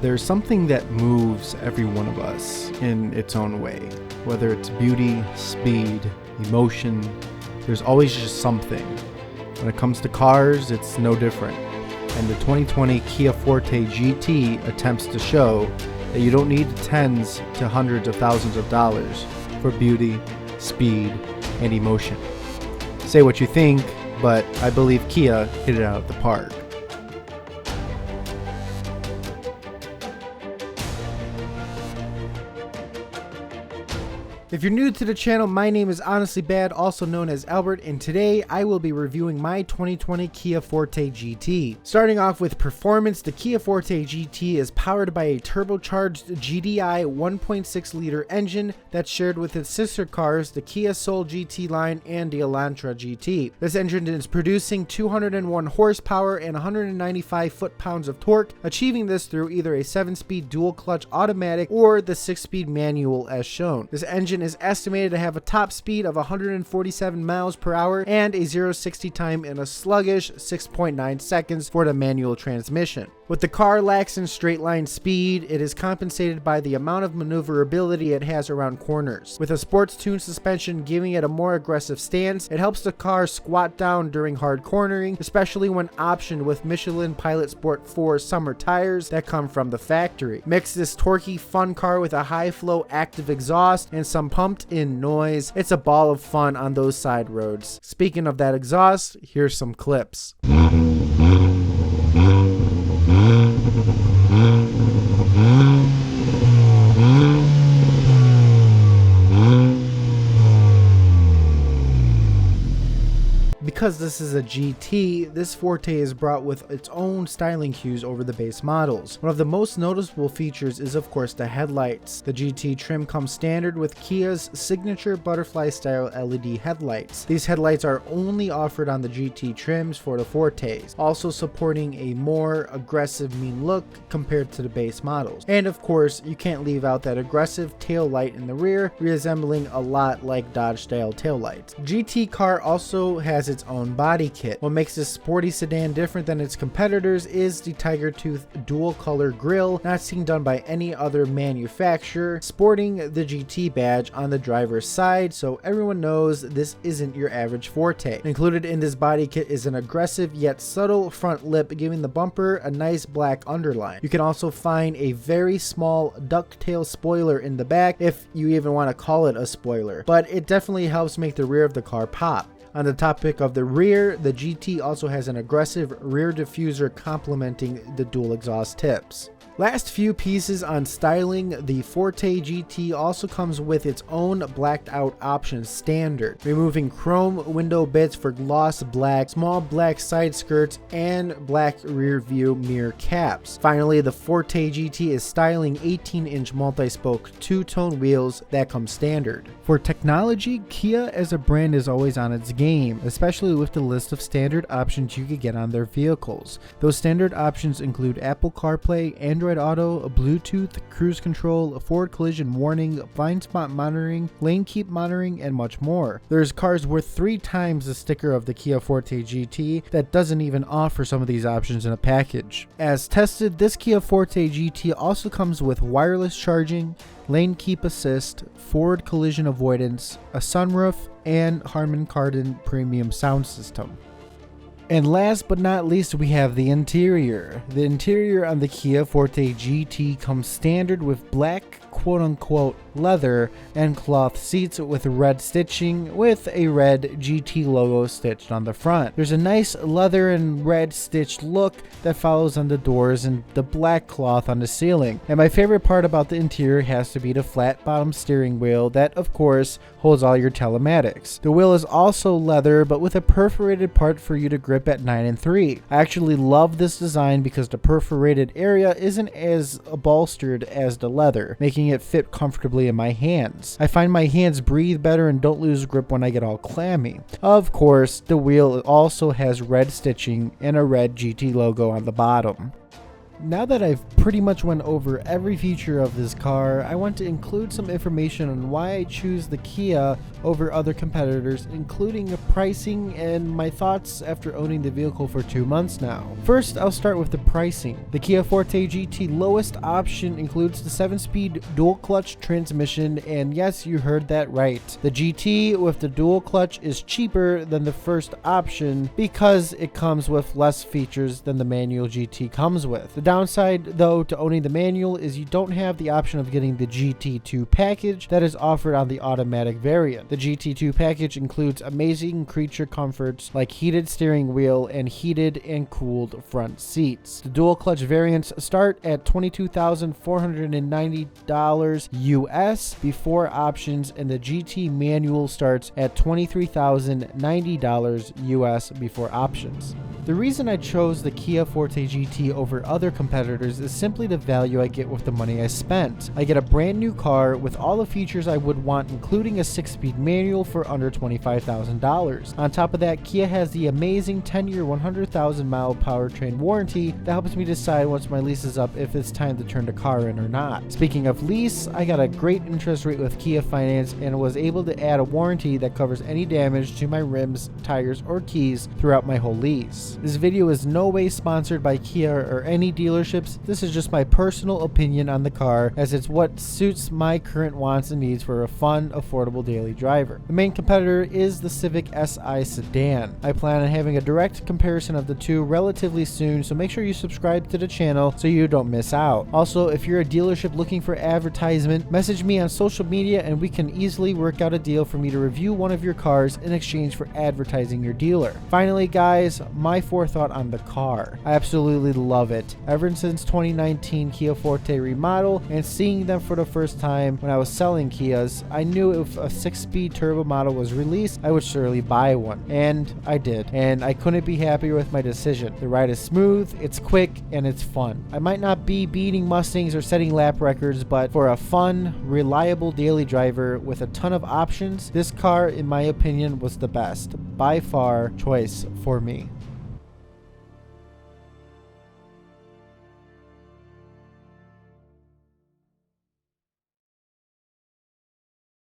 There's something that moves every one of us in its own way. Whether it's beauty, speed, emotion, there's always just something. When it comes to cars, it's no different. And the 2020 Kia Forte GT attempts to show that you don't need tens to hundreds of thousands of dollars for beauty, speed, and emotion. Say what you think, but I believe Kia hit it out of the park. If you're new to the channel, my name is Honestly Bad, also known as Albert, and today I will be reviewing my 2020 Kia Forte GT. Starting off with performance, the Kia Forte GT is powered by a turbocharged GDI 1.6 liter engine that's shared with its sister cars, the Kia Soul GT line and the Elantra GT. This engine is producing 201 horsepower and 195 foot-pounds of torque, achieving this through either a 7-speed dual-clutch automatic or the 6-speed manual as shown. This engine is estimated to have a top speed of 147 miles per hour and a 0-60 time in a sluggish 6.9 seconds for the manual transmission. What the car lacks in straight line speed, it is compensated by the amount of maneuverability it has around corners. With a sports tuned suspension giving it a more aggressive stance, it helps the car squat down during hard cornering, especially when optioned with Michelin Pilot Sport 4 summer tires that come from the factory. Mix this torquey fun car with a high flow active exhaust and some pumped in noise. It's a ball of fun on those side roads. Speaking of that exhaust, here's some clips. Because this is a GT, this Forte is brought with its own styling cues over the base models. One of the most noticeable features is of course the headlights. The GT trim comes standard with Kia's signature butterfly style LED headlights. These headlights are only offered on the GT trims for the Fortes, also supporting a more aggressive mean look compared to the base models. And of course, you can't leave out that aggressive tail light in the rear, resembling a lot like Dodge style tail lights. GT car also has its own body kit. What makes this sporty sedan different than its competitors is the tiger tooth dual color grille, not seen done by any other manufacturer, sporting the GT badge on the driver's side, so everyone knows this isn't your average Forte. Included in this body kit is an aggressive yet subtle front lip, giving the bumper a nice black underline. You can also find a very small ducktail spoiler in the back, if you even want to call it a spoiler, but it definitely helps make the rear of the car pop. On the topic of the rear, the GT also has an aggressive rear diffuser complementing the dual exhaust tips. Last few pieces on styling, the Forte GT also comes with its own blacked out option standard, removing chrome window bits for gloss black, small black side skirts, and black rear view mirror caps. Finally, the Forte GT is styling 18-inch multi-spoke two-tone wheels that come standard. For technology, Kia as a brand is always on its game, especially with the list of standard options you could get on their vehicles. Those standard options include Apple CarPlay, Android Auto, Bluetooth, cruise control, forward collision warning, blind spot monitoring, lane keep monitoring, and much more. There's cars worth 3 times the sticker of the Kia Forte GT that doesn't even offer some of these options in a package. As tested, this Kia Forte GT also comes with wireless charging, lane keep assist, forward collision avoidance, a sunroof, and Harman Kardon premium sound system. And last but not least, we have the interior. The interior on the Kia Forte GT comes standard with black quote-unquote leather and cloth seats with red stitching with a red GT logo stitched on the front. There's a nice leather and red stitched look that follows on the doors and the black cloth on the ceiling. And my favorite part about the interior has to be the flat bottom steering wheel that of course holds all your telematics. The wheel is also leather but with a perforated part for you to grip at 9 and 3. I actually love this design because the perforated area isn't as bolstered as the leather, making it fit comfortably in my hands. I find my hands breathe better and don't lose grip when I get all clammy. Of course, the wheel also has red stitching and a red GT logo on the bottom. Now that I've pretty much went over every feature of this car, I want to include some information on why I choose the Kia over other competitors, including pricing and my thoughts after owning the vehicle for 2 months now. First, I'll start with the pricing. The Kia Forte GT lowest option includes the 7-speed dual clutch transmission, and yes, you heard that right. The GT with the dual clutch is cheaper than the first option because it comes with less features than the manual GT comes with. The downside, though, to owning the manual is you don't have the option of getting the GT2 package that is offered on the automatic variant. The GT2 package includes amazing creature comforts like heated steering wheel and heated and cooled front seats. The dual clutch variants start at $22,490 US before options, and the GT manual starts at $23,090 US before options. The reason I chose the Kia Forte GT over other competitors is simply the value I get with the money I spent. I get a brand new car with all the features I would want, including a 6-speed manual for under $25,000. On top of that, Kia has the amazing 10-year 100,000-mile powertrain warranty that helps me decide once my lease is up if it's time to turn the car in or not. Speaking of lease, I got a great interest rate with Kia Finance and was able to add a warranty that covers any damage to my rims, tires, or keys throughout my whole lease. This video is no way sponsored by Kia or any dealerships. This is just my personal opinion on the car, as it's what suits my current wants and needs for a fun, affordable daily driver. The main competitor is the Civic Si sedan. I plan on having a direct comparison of the two relatively soon, so make sure you subscribe to the channel so you don't miss out. Also, if you're a dealership looking for advertisement, message me on social media and we can easily work out a deal for me to review one of your cars in exchange for advertising your dealer. Finally, guys, my forethought on the car. I absolutely love it. Ever since 2019 Kia Forte remodel and seeing them for the first time when I was selling Kias, I knew if a 6-speed turbo model was released, I would surely buy one. And I did. And I couldn't be happier with my decision. The ride is smooth, it's quick, and it's fun. I might not be beating Mustangs or setting lap records, but for a fun, reliable daily driver with a ton of options, this car, in my opinion, was the best. By far, choice for me.